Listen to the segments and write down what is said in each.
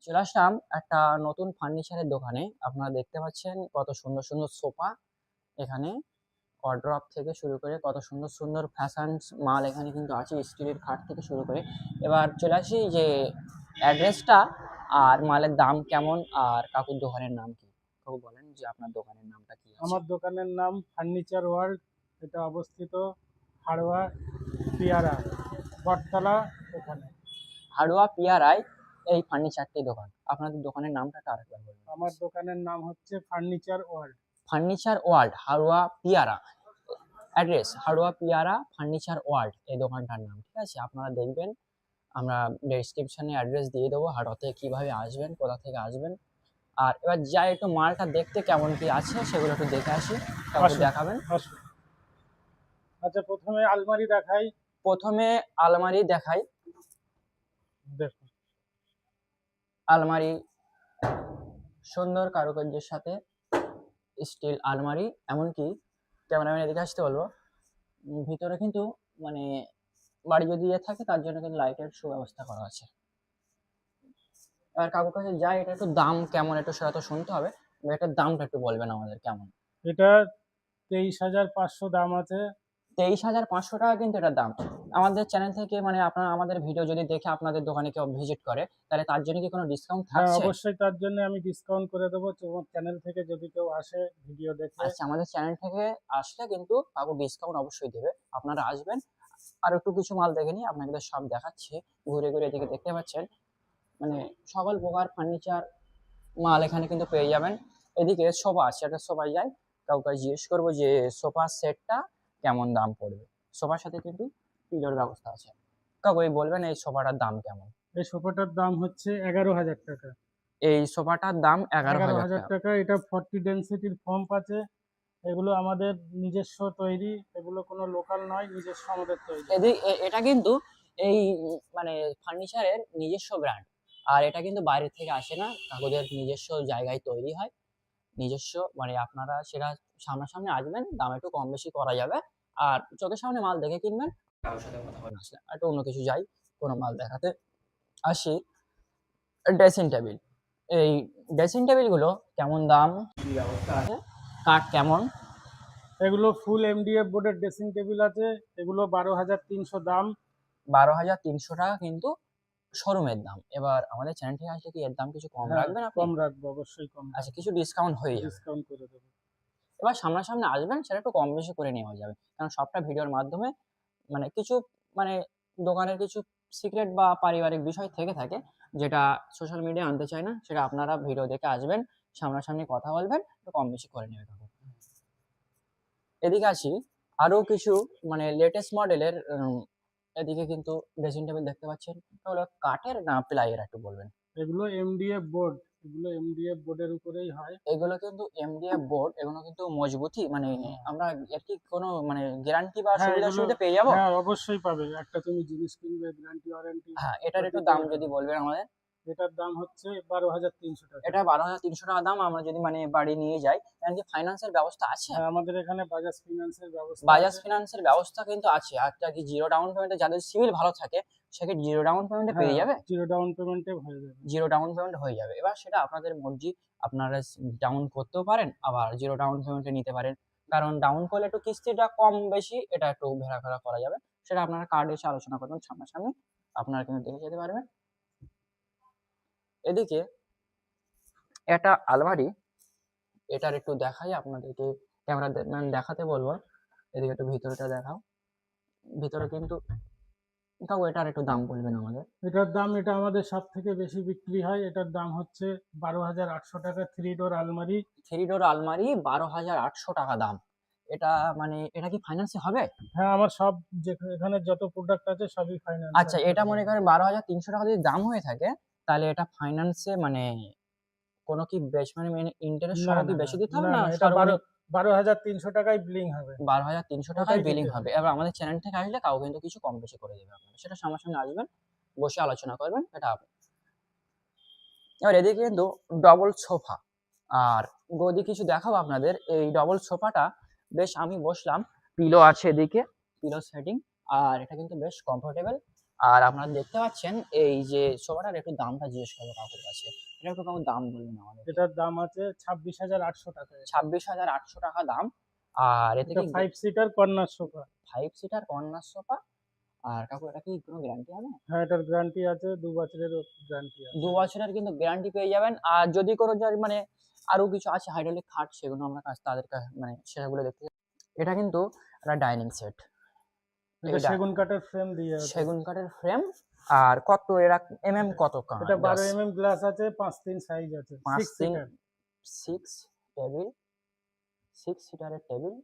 চলে আসলাম একটা নতুন ফার্নিচারের দোকানে। আপনারা দেখতে পাচ্ছেন কত সুন্দর সুন্দর সোফা এখানে, ওয়ারড্রপ থেকে শুরু করে কত সুন্দর সুন্দর ফ্যাশনস মাল এখানে কিন্তু আছে, স্টিলের খাট থেকে শুরু করে। এবার চলে আসি যে অ্যাড্রেসটা আর মালের দাম কেমন, আর কাকুর দোকানের নাম কি। কাকু বলেন যে আপনার দোকানের নামটা কি আছে। আমার দোকানের নাম ফার্নিচার ওয়ার্ল্ড। এটা অবস্থিত হাড়োয়া পিয়ারা বটতলা এখানে। হাড়ুয়া পিয়ারায় এই ফার্নিচারটি দোকান। আপনাদের দোকানের নামটা আরেকবার বলবেন। আমার দোকানের নাম হচ্ছে furniture world. Furniture world, Haroa পিয়ারা। অ্যাড্রেস হাড়ুয়া পিয়ারা ফার্নিচার ওয়ার্ল্ড, এই দোকানটার নাম। ঠিক আছে, আপনারা দেখবেন, আমরা ডেসক্রিপশনে অ্যাড্রেস দিয়ে দেবো, হাড়োয়াতে কিভাবে আসবেন, কোথা থেকে আসবেন। আর এবার যাই একটু মালটা দেখতে কেমন কি আছে সেগুলো একটু দেখে আসি, তারপর দেখাবেন। আসুন। আচ্ছা, প্রথমে আলমারি দেখাই। প্রথমে আলমারি দেখাই। দেখুন, আলমারি সুন্দর কারুকার্যের সাথে স্টিল আলমারি, এমনকি ক্যামেরাম্যান এদিকে আসতে বলবো। ভিতরে কিন্তু মানে বাড়ি যদি থাকে তার জন্য কিন্তু লাইটের সুব্যবস্থা করা আছে। আর কাকুর কাছে যাই, এটা একটু দাম কেমন একটু সেটা তো শুনতে হবে। এটার দামটা একটু বলবেন আমাদের কেমন। এটা 23,500 দাম আছে। 23,500 টাকা কিন্তু এটার দাম। আমাদের চ্যানেল থেকে মানে আপনারা আমাদের ভিডিও যদি দেখে আপনাদের দোকানে কেউ ভিজিট করে, তাহলে তার জন্য কি কোনো ডিসকাউন্ট হ্যাঁ, থাকছে? অবশ্যই তার জন্য আমি ডিসকাউন্ট করে দেবো। তোমার চ্যানেল থেকে যদি কেউ আসে ভিডিও দেখে। আচ্ছা, আমাদের চ্যানেল থেকে আসলে কিন্তু কাকু ডিসকাউন্ট অবশ্যই দেবে। আপনারা আসবেন, আর একটু কিছু মাল দেখে নিই, আপনাকে সব দেখাচ্ছি। ঘুরে ঘুরে এদিকে দেখতে পাচ্ছেন মানে সকল প্রকার ফার্নিচার মাল এখানে কিন্তু পেয়ে যাবেন। এদিকে সোফা আছে, একটা সোফায় যাই, কাউকে জিজ্ঞেস করবো যে সোফা সেটটা কেমন দাম পড়বে। সোফার সাথে কিন্তু পিলোর ব্যবস্থা আছে। কাকু এই বলবেন এই সোফাটার দাম কেমন। এই সোফাটার দাম হচ্ছে 11,000 টাকা। এই সোফাটার দাম 11,000 11,000 টাকা। টাকা। এটা 40 ডেনসিটির ফোম আছে। এগুলো আমাদের নিজস্ব তৈরি, এগুলো কোনো লোকাল নয়, নিজস্ব আমাদের তৈরি। এটা কিন্তু এই মানে ফার্নিচারের নিজস্ব ব্র্যান্ড, আর এটা কিন্তু বাইরে থেকে আসে না, কাকুদের নিজস্ব জায়গায় তৈরি হয়। নিজস্ব মানে আপনারা সেটা সামনাসামনি আসবেন, দাম একটু কম বেশি করা যাবে। আর চোখের সামনে মাল দেখে কিনবেন। কারোর সাথে কথা বলে আসলে একটু অন্য কিছু যাই, কোনো মাল দেখাতে আসি। ড্রেসিং টেবিল, এই ড্রেসিং টেবিলগুলো কেমন দাম, কি ব্যবস্থা আছে, কাঠ কেমন। এগুলো ফুল এমডিএফ বোর্ডের ড্রেসিং টেবিল আছে। এগুলো 12,300 দাম। 12,300 টাকা কিন্তু শোরুমের দাম। এবার আমাদের চ্যানেল থেকে আসলে কি এর দাম কিছু কম হ্যাঁ, রাখবেন আপনি? কম রাখবো, অবশ্যই কম আচ্ছা, রাখবো। কিছু ডিসকাউন্ট হয়ে যাবে। ডিসকাউন্ট করে দেবো। এবার সামনাসামনি আসবেন, সেটা একটু কম বেশি করে নেওয়া যাবে, কারণ সবটা ভিডিওর মাধ্যমে মানে কিছু মানে দোকানের কিছু সিক্রেট বা পারিবারিক বিষয় থেকে থাকে, যেটা সোশ্যাল মিডিয়া আনতে চায় না, সেটা আপনারা ভিডিও দেখে আসবেন, সামনাসামনি কথা বলবেন, একটু কম বেশি করে নেবে কাকু। এদিকে আসি, আরো কিছু মানে লেটেস্ট মডেলের এদিকে কিন্তু ড্রেসিং টেবিল দেখতে পাচ্ছেন। ওগুলো কাঠের না প্লাইয়ের একটু বলবেন। এগুলো এমডিএফ বোর্ড। এগুলো এমডিএফ বোর্ডের উপরেই হয়। এগুলো কিন্তু এমডিএফ বোর্ড, এগুলো কিন্তু মজবুতি মানে আমরা এর কি কোনো মানে গ্যারান্টি বা হ্যাঁ, সুবিধা এগুলো সুবিধা পেয়ে যাবো? হ্যাঁ, অবশ্যই পাবে। একটা তুমি জিনিস কিনবে, গ্যারান্টি ওয়ারেন্টি হ্যাঁ, এটার একটু সবই দাম পেয়ে যদি যাবে। বলবেন আমাদের। এটার দাম হচ্ছে 12,300 টাকা। এটা 12,300 টাকা দাম। আমরা যদি মানে বাড়ি নিয়ে যাই, এখানে কি ফাইন্যান্সের ব্যবস্থা আছে? হ্যাঁ, আমাদের এখানে বাজাজ ফিনান্সের ব্যবস্থা বাজাজ আছে। ফিনান্সের ব্যবস্থা কিন্তু আছে। একটা কি জিরো ডাউন পেমেন্টে, যাদের সিভিল ভালো থাকে সেক্ষেত্রে জিরো ডাউন পেমেন্টে পেয়ে হ্যাঁ, যাবে। জিরো ডাউন পেমেন্টে হয়ে যাবে। জিরো ডাউন পেমেন্ট হয়ে যাবে। এবার সেটা আপনাদের মর্জি, আপনারা ডাউন করতেও পারেন, আবার জিরো ডাউন পেমেন্টে নিতে পারেন। কারণ ডাউন করলে একটু কিস্তিটা কম বেশি এটা একটু ভেড়াফেরা করা যাবে। সেটা আপনারা কার্ডে এসে আলোচনা করবেন সামনাসামনি, আপনারা কিন্তু দেখে যেতে পারবেন। এদিকে এটা আলমারি, এটার একটু দেখাই আপনাদেরকে, ক্যামেরা দেখাতে বলবো। এদিকে একটু ভিতরটা দেখাও। ভিতরে কিন্তু তাও এটার একটু দাম বলবেন আমাদের। এটার দাম, এটা আমাদের সব থেকে বেশি বিক্রি হয়। এটার দাম হচ্ছে 12,800 টাকা। 3 ডোর আলমারি। 3 ডোর আলমারি 12,800 টাকা দাম। এটা মানে এটা কি ফাইন্যান্সে হবে? হ্যাঁ, আমার সব এখানে যত প্রোডাক্ট আছে সবই ফাইন্যান্স। আচ্ছা, এটা মনে করেন 12,300 টাকা যদি দাম হয়ে থাকে, তাহলে এটা ফাইন্যান্সে মানে কোনো কি বেশ মানে ইন্টারেস্ট না সহ কি না না বেশি দিতে হবে না না না, এটা সর্বনিম্ন? 12,300 টাকায় বিলিং হবে। 12,300 টাকায় ওটাই বিলিং দিতে হবে। হবে। এবার আমাদের চ্যানেল থেকে আসলে তাও কিন্তু কিছু কম বেশি করে দেবে আপনাদের, সেটা সামনাসামনি আসবেন, বসে আলোচনা করবেন, এটা আপনি। এবার এদিকে কিন্তু ডবল সোফা, আর গদি কিছু দেখাবো আপনাদের। এই ডবল সোফাটা বেশ, আমি বসলাম, পিলো আছে এদিকে, পিলো সেটিং, আর এটা কিন্তু বেশ কমফোর্টেবল। আর আপনারা দেখতে পাচ্ছেন এই যে সোফাটার একটু দামটা জিজ্ঞেস করবো কাকুর কাছে। এটা একটু কাকু দাম বলবেন আমাদের। এটার দাম আছে 26,800 টাকা। 26,800 টাকা দাম। আর এতে এটা কি 5 seater corner sofa. 5 seater corner sofa. আর কাকু এটা কি কোনো গ্যারান্টি হবে? হ্যাঁ, এটার গ্যারান্টি আছে 2 বছরের গ্যারান্টি আছে। 2 বছরের কিন্তু গ্যারান্টি পেয়ে যাবেন। আর যদি কোনো মানে আরো কিছু আছে হাইড্রোলিক খাট, সেগুলো আমরা তাদের মানে সেগুলো দেখতে। এটা কিন্তু একটা ডাইনিং সেট। এটা সেগুন কাঠের ফ্রেম দিয়ে আছে। সেগুন কাঠের ফ্রেম। আর কত এরা কত এটা 12 গ্লাস আছে, 5-3 সাইজ আছে, 6 সিটার। 6 টেবিল, 6 সিটারের টেবিল।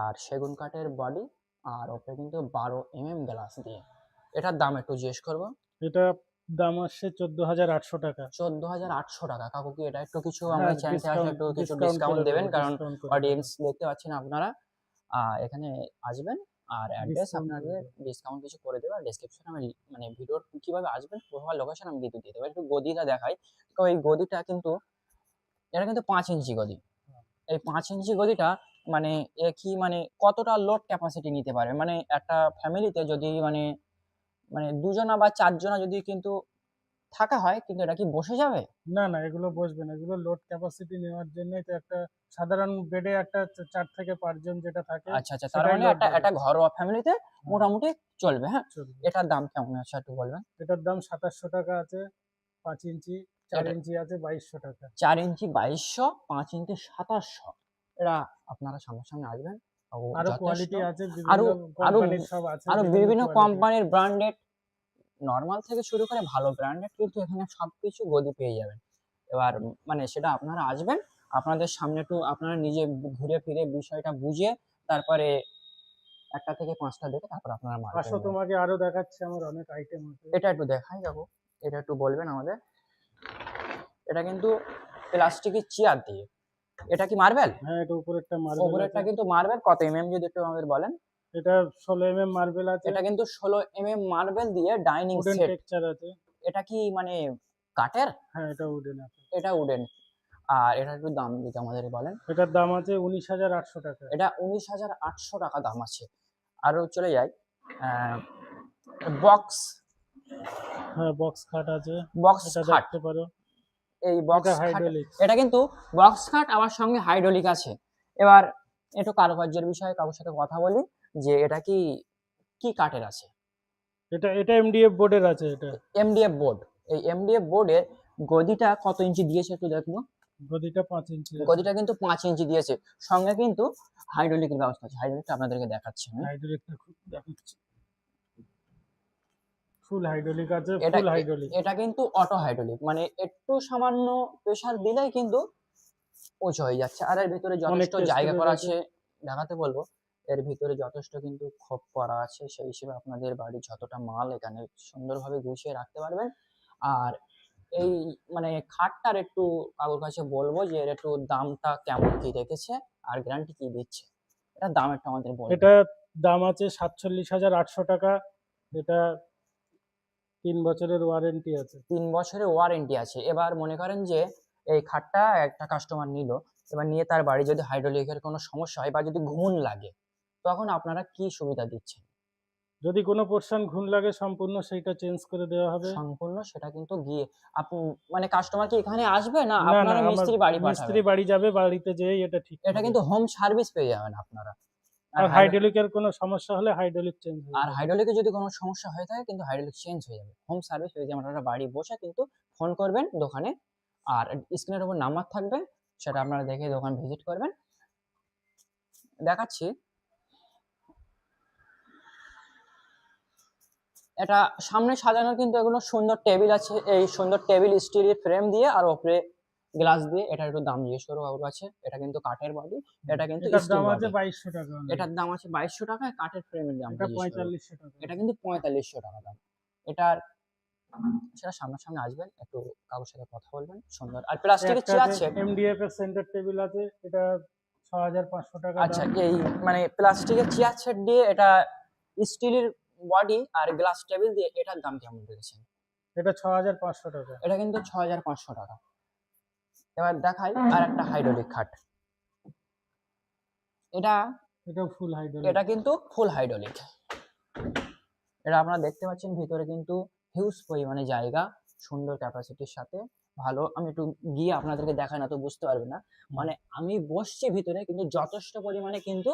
আর সেগুন কাঠের বডি। আর ওপরে কিন্তু 12 গ্লাস দিয়ে। এটার দাম একটু জিজ্ঞেস করবো। এটা দাম আসছে 14,800 টাকা। 14,800 টাকা। কাকু কি এটা একটু কিছু হ্যাঁ, আমাদের চ্যানেল থেকে আসলে একটু কিছু ডিসকাউন্ট দেবেন, কারণ অডিয়েন্স দেখতে পাচ্ছেন আপনারা। এখানে আসবেন আর অ্যাড্রেস আপনাদের ডিসকাউন্ট কিছু করে দেবো। আর ডেসক্রিপশনে আমি মানে ভিডিওর কিভাবে আসবেন প্রোফাইল লোকেশন আমি দিয়ে দেবো। একটু গদিটা দেখাই। তো এই গদিটা কিন্তু এটা কিন্তু 5 ইঞ্চি গদি। এই 5 ইঞ্চি গদিটা মানে কি মানে কতটা লোড ক্যাপাসিটি নিতে পারে, মানে একটা ফ্যামিলিতে যদি মানে মানে 2 জনা বা 4 জনা যদি কিন্তু থাকা হয়, কিন্তু এটা কি বসে যাবে? না, না, এগুলো বসবে না। এগুলো লোড ক্যাপাসিটি নেওয়ার জন্যই তো। একটা সাধারণ বেডে একটা 4 থেকে 5 জন যেটা থাকে, আচ্ছা তার সেটাই মানে load একটা দেবে। একটা ঘরোয়া ফ্যামিলিতে মোটামুটি চলবে। হ্যাঁ, চলবে। এটার দাম কেমন আছে একটু বলবেন? এটার দাম 2700 টাকা আছে। 5 ইঞ্চি, 4 এটা ইঞ্চি আছে 2200 টাকা। 4 ইঞ্চি 2200, 5 ইঞ্চি 2700। এরা আপনারা সামনাসামনি আসবেন। আরো যথেষ্ট কোয়ালিটি আছে, আরো বিভিন্ন আরো কোম্পানির সব আছে, আরো বিভিন্ন quality। কোম্পানির ব্র্যান্ডেড নরমাল থেকে শুরু করে ভালো ব্র্যান্ডেড কিন্তু এখানে সবকিছু গদি পেয়ে যাবেন। এবার মানে সেটা আপনারা আসবেন, আপনাদের সামনে একটু আপনারা নিজে ঘুরে ফিরে বিষয়টা বুঝে তারপরে 1টা থেকে 5টা দেখে তারপর আপনারা মাল আসো, তোমাকে আরো দেখাচ্ছি, আমার অনেক আইটেম আছে। এটা একটু দেখাই যাবো। এটা একটু বলবেন আমাদের। এটা কিন্তু প্লাস্টিকের চেয়ার দিয়ে। এটা কি মার্বেল? হ্যাঁ, এটা উপরেরটা মার্বেল উপরেরটা আছে। কিন্তু মার্বেল। কত যদি একটু আমাদের বলেন। এটা 16 মার্বেল আছে। এটা কিন্তু 16 মার্বেল দিয়ে ডাইনিং উডেন সেট। টেক্সচার আছে। এটা কি মানে কাঠের? হ্যাঁ, এটা উডেন আছে। এটা উডেন। আর এটা একটু দাম যদি আমাদের বলেন। এটার দাম আছে 19,800 টাকা। এটা 19,800 টাকা দাম আছে। আরো চলে যাই বক্স। হ্যাঁ, বক্স খাট আছে। বক্স এটা খাট। দেখতে পারো। এই বক্স এটা খাট। হাইড্রোলিক। এটা কিন্তু বক্স খাট আবার সঙ্গে হাইড্রোলিক আছে। এবার একটু কারুকার্যের বিষয়ে কারোর সাথে কথা বলি যে এটা কি কি কাঠের আছে। এটা এমডিএফ বোর্ডের আছে। এটা এমডিএফ বোর্ড। এই এমডিএফ বোর্ডের গদিটা কত ইঞ্চি দিয়েছে একটু দেখবো। গদিটা 5 ইঞ্চি আছে। গদিটা কিন্তু 5 ইঞ্চি দিয়েছে। সঙ্গে কিন্তু হাইড্রোলিকের ব্যবস্থা আছে। হাইড্রোলিকটা আপনাদেরকে দেখাচ্ছি আমি। হাইড্রোলিকটা খুব দেখাচ্ছি। ফুল হাইড্রোলিক আছে, এটা ফুল হাইড্রোলিক। এটা কিন্তু অটো হাইড্রোলিক, মানে একটু সামান্য প্রেসার দিলেই কিন্তু উঁচু হয়ে যাচ্ছে। আর এর ভিতরে যথেষ্ট অনেক জায়গা space করা আছে। আছে। দেখাতে বলবো, এর ভিতরে যথেষ্ট কিন্তু খোপ করা আছে। সেই হিসেবে আপনাদের বাড়ির যতটা মাল এখানে সুন্দরভাবে গুছিয়ে রাখতে পারবেন। আর এই মানে খাটটার একটু কাকুর কাছে বলবো যে এর একটু দামটা কেমন কি রেখেছে আর গ্যারান্টি কি দিচ্ছে, এটার দাম একটু আমাদের বলবেন। এটা দাম আছে 47,800 টাকা। এটা 3 বছরের ওয়ারেন্টি আছে। 3 বছরের ওয়ারেন্টি আছে। এবার মনে করেন যে এই খাটটা একটা কাস্টমার নিল, এবার নিয়ে তার বাড়ি যদি হাইড্রোলিকের কোনো সমস্যা হয় বা যদি ঘুণ লাগে, তখন আপনারা কি সুবিধা দিচ্ছেন? যদি কোনো পোর্শন ঘুণ লাগে সম্পূর্ণ সেইটা চেঞ্জ করে দেওয়া হবে। সম্পূর্ণ সেটা কিন্তু গিয়ে মানে কাস্টমার কি এখানে আসবে না না, না, আপনারা আমার মিস্ত্রি বাড়ি মিস্ত্রি পাঠাবেন? বাড়ি যাবে, বাড়িতে যেয়েই এটা ঠিক এটা করবে। কিন্তু হোম সার্ভিস পেয়ে যাবেন আপনারা। আর হাইড্রোলিকের কোনো সমস্যা হলে হাইড্রোলিক চেঞ্জ হয়ে আর যাবে। হাইড্রোলিকে যদি কোনো সমস্যা হয়ে থাকে কিন্তু হাইড্রোলিক চেঞ্জ হয়ে যাবে। হোম সার্ভিস পেয়ে যাবেন আপনারা বাড়ি বসে কিন্তু। ফোন করবেন দোকানে, আর স্ক্রিনের উপর নাম্বার থাকবে, সেটা আপনারা দেখে দোকান ভিজিট করবেন। দেখাচ্ছি। এটা সামনে সাজানোর কিন্তু এগুলো সুন্দর টেবিল আছে। এই সুন্দর টেবিল স্টিলের ফ্রেম দিয়ে আর ওপরে গ্লাস দিয়ে। এটা একটু দাম জিজ্ঞেস করবো কাকুর কাছে। এটা কিন্তু কাঠের বডি। এটা কিন্তু এটার স্টিল দাম আছে বডি। 2200 টাকা। এটার দাম আছে 2200 টাকা। কাঠের ফ্রেমের দাম এটা 4500 টাকা। এটা কিন্তু 4500 টাকা দাম। এটার সেটা সামনাসামনি আসবেন, একটু কাকুর সাথে কথা বলবেন। সুন্দর। আর প্লাস্টিকের চেয়ার আছে। এমডিএফ এর সেন্টার টেবিল আছে। এটা 6500 টাকা আচ্ছা, দাম। এই মানে প্লাস্টিকের চেয়ার সেট দিয়ে এটা স্টিলের বডি আর গ্লাস টেবিল দিয়ে এটার দাম কেমন রেখেছেন? এটা 6500 টাকা। এটা কিন্তু 6500 টাকা। এবার দেখাই আর একটা হাইড্রোলিক খাট। এটা ফুল হাইড্রোলিক। এটা কিন্তু ফুল হাইড্রোলিক। এটা আপনারা দেখতে পাচ্ছেন ভিতরে কিন্তু হিউজ পরিমাণে জায়গা, সুন্দর ক্যাপাসিটির সাথে ভালো। আমি একটু গিয়ে আপনাদেরকে দেখাই না তো বুঝতে পারবে না। মানে আমি বসছি ভিতরে কিন্তু যথেষ্ট পরিমাণে কিন্তু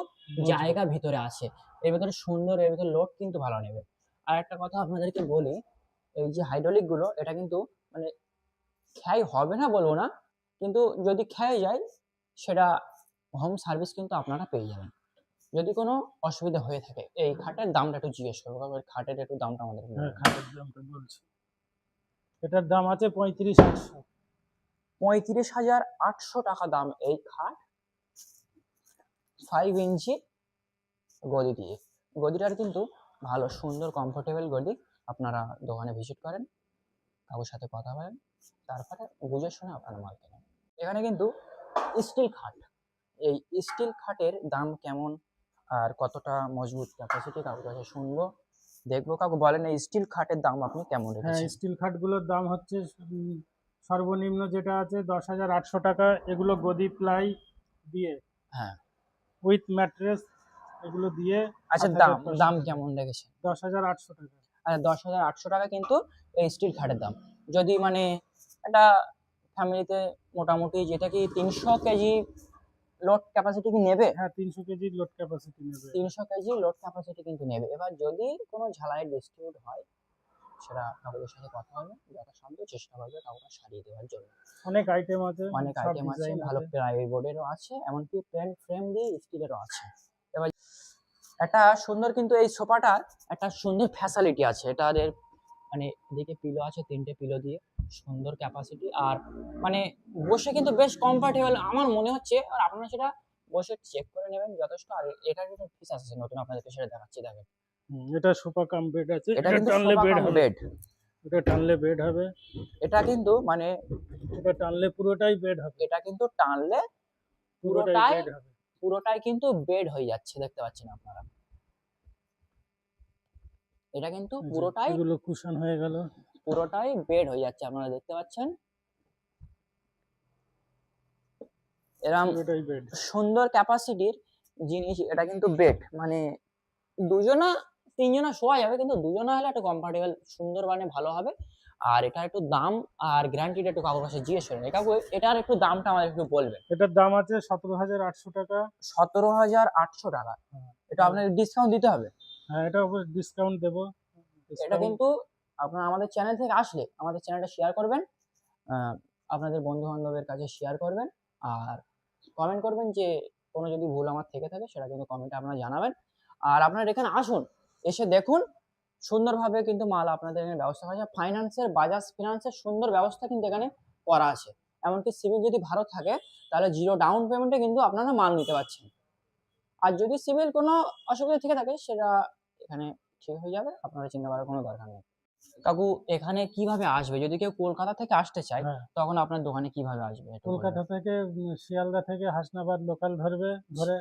জায়গা ভিতরে আছে। এর ভিতরে সুন্দর, এর ভিতরে লোড কিন্তু ভালো নেবে। আর একটা কথা আপনাদেরকে বলি, এই যে হাইড্রোলিক গুলো এটা কিন্তু মানে ক্ষয় হবে না বলবো না, কিন্তু যদি ক্ষয় যায় সেটা হোম সার্ভিস কিন্তু আপনারা পেয়ে যাবেন যদি কোনো অসুবিধা হয়ে থাকে। এই খাটের দামটা একটু জিজ্ঞেস করবো, কারণ খাটের একটু দামটা আমাদের হ্যাঁ, খাটের দামটা বলছি। এটার দাম আছে 35,800। 35,800 টাকা দাম এই খাট, 5 ইঞ্চি গদি দিয়ে। গদিটার কিন্তু ভালো সুন্দর কমফোর্টেবল গদি। আপনারা দোকানে ভিজিট করেন, কাকুর সাথে কথা বলেন, তারপরে বুঝে শুনে আপনারা মাল কেনেন। এখানে কিন্তু স্টিল খাট, এই স্টিল খাটের দাম কেমন আর কতটা মজবুত ক্যাপাসিটি কাকুর কাছে শুনবো, দেখবো। কাকু বলেন এই স্টিল খাটের দাম আপনি কেমন হ্যাঁ, রেখেছেন? স্টিল খাটগুলোর দাম হচ্ছে সর্বনিম্ন যেটা আছে 10,800 টাকা। এগুলো গদি প্লাই দিয়ে, হ্যাঁ, উইথ ম্যাট্রেস এগুলো দিয়ে আচ্ছা 7,500 দাম টাকা। কেমন রেখেছেন? 10,800 টাকা। আচ্ছা 10,800 টাকা কিন্তু এই স্টিল খাটের দাম। যদি মানে একটা ফ্যামিলিতে মোটামুটি যেটা কি 300 কেজি লোড ক্যাপাসিটি কি নেবে? হ্যাঁ, 300 কেজি লোড ক্যাপাসিটি নেবে। 300 কেজি লোড ক্যাপাসিটি কিন্তু নেবে। এবার যদি কোনো ঝালাই ডিসপিউট হয় সেটা কাকুদের সাথে কথা হবে, যথাসাধ্য চেষ্টা করবে কাকুটা সারিয়ে দেওয়ার জন্য। অনেক আইটেম আছে, অনেক সব আইটেম আছে, ডিজাইন ভালো আছে। প্লাইবোর্ডেরও আছে, এমনকি ফ্রেম দিয়ে স্টিলেরও আছে। এবার একটা সুন্দর কিন্তু এই সোফাটার একটা সুন্দর ফ্যাসিলিটি আছে। এটাদের মানে এদিকে পিলো আছে, 3টে পিলো দিয়ে সুন্দর ক্যাপাসিটি। আর মানে বসে কিন্তু বেশ কমফোর্টেবল আমার মনে হচ্ছে। আর আপনারা সেটা বসে চেক করে নেবেন যথেষ্ট। আর এটার কিন্তু ফিচার্স আছে নতুন, আপনাদেরকে সেটা দেখাচ্ছি, দেখেন। এটা সোফা কাম বেড আছে। এটা কিন্তু টানলে সোফা বেড কাম হবে। বেড। এটা টানলে বেড হবে। এটা কিন্তু মানে এটা টানলে পুরোটাই বেড হবে। এটা কিন্তু টানলে পুরোটাই পুরোটাই বেড হবে। পুরোটাই কিন্তু বেড হয়ে যাচ্ছে, দেখতে পাচ্ছেন আপনারা। এটা কিন্তু পুরোটাই এগুলো কুশন হয়ে গেল। পুরোটাই বেড হয়ে যাচ্ছে, আপনারা দেখতে পাচ্ছেন। এরকম পুরোটাই বেড। সুন্দর ক্যাপাসিটির জিনিস। এটা কিন্তু বেড মানে দুজনা তিনজনা শোয়া যাবে, কিন্তু দুজনা হলে একটু কমফোর্টেবল সুন্দর মানে ভালো হবে। আর এটা একটু দাম আর গ্যারান্টিটা একটু কাকুর কাছে জিজ্ঞেস করেন। কাকু এটার একটু দামটা আমাদের একটু বলবেন। এটার দাম আছে 17,800 টাকা। 17,800 টাকা। এটা আপনাকে ডিসকাউন্ট দিতে হবে। হ্যাঁ, এটা অবশ্যই ডিসকাউন্ট দেবো। এটা কিন্তু আপনারা আমাদের চ্যানেল থেকে আসলে আমাদের চ্যানেলটা শেয়ার করবেন, আপনাদের বন্ধু বান্ধবের কাছে শেয়ার করবেন। আর কমেন্ট করবেন যে কোনো যদি ভুল আমার থেকে থাকে সেটা কিন্তু কমেন্টে আপনারা জানাবেন। আর আপনারা এখানে আসুন, এসে দেখুন সুন্দরভাবে কিন্তু মাল আপনাদের এখানে ব্যবস্থা করা আছে। ফাইন্যান্সের, বাজাজ ফিনান্সের সুন্দর ব্যবস্থা কিন্তু এখানে করা আছে। এমনকি সিভিল যদি ভালো থাকে তাহলে 0 ডাউন পেমেন্টে কিন্তু আপনারা মাল নিতে পারছেন। আর যদি সিভিল কোনো অসুবিধা থেকে থাকে সেটা এখানে ঠিক হয়ে যাবে, আপনারা চিন্তা করার কোনো দরকার নেই। কাকু এখানে কিভাবে আসবে যদি কেউ কলকাতা থেকে আসতে চায়? হ্যাঁ, তখন আপনার দোকানে কিভাবে আসবে একটু বলবেন? কলকাতা থেকে শিয়ালদা থেকে হাসনাবাদ লোকাল ধরবে, ধরে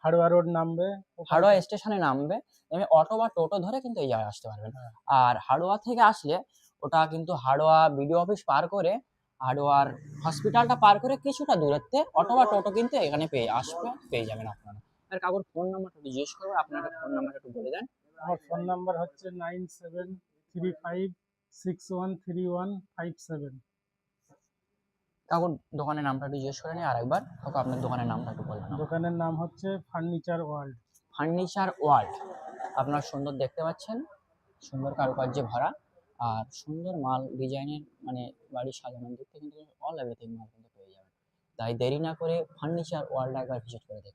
হাড়োয়া রোড নামবে। হাড়োয়া স্টেশনে নামবে, নেমে অটো বা টোটো ধরে কিন্তু এই জায়গায় আসতে পারবেন। হ্যাঁ। আর হাড়োয়া থেকে আসলে ওটা কিন্তু হাড়োয়া বিডিও অফিস পার করে, হাড়োয়ার হসপিটালটা পার করে কিছুটা দূরত্বে অটো বা টোটো কিন্তু এখানে পেয়ে যাবেন আপনারা। আর কাকুর ফোন নাম্বারটা জিজ্ঞেস করবো, আপনার ফোন নাম্বারটা একটু বলে দেন। আমার ফোন নাম্বার হচ্ছে 9735613157। কাকুর দোকানের নামটা একটু জিজ্ঞেস করে নিই আরেকবার। কাকু আপনার দোকানের নামটা একটু বলবেন। দোকানের নাম হচ্ছে ফার্নিচার ওয়ার্ল্ড। Furniture world. আপনারা সুন্দর দেখতে পাচ্ছেন, সুন্দর কারুকার্যে ভরা আর সুন্দর মাল ডিজাইনের মানে বাড়ি সাজানোর দিক থেকে কিন্তু অল এভরিথিং মাল কিন্তু পেয়ে যাবেন। তাই দেরি না করে ফার্নিচার ওয়ার্ল্ড একবার ভিজিট করে দেখুন।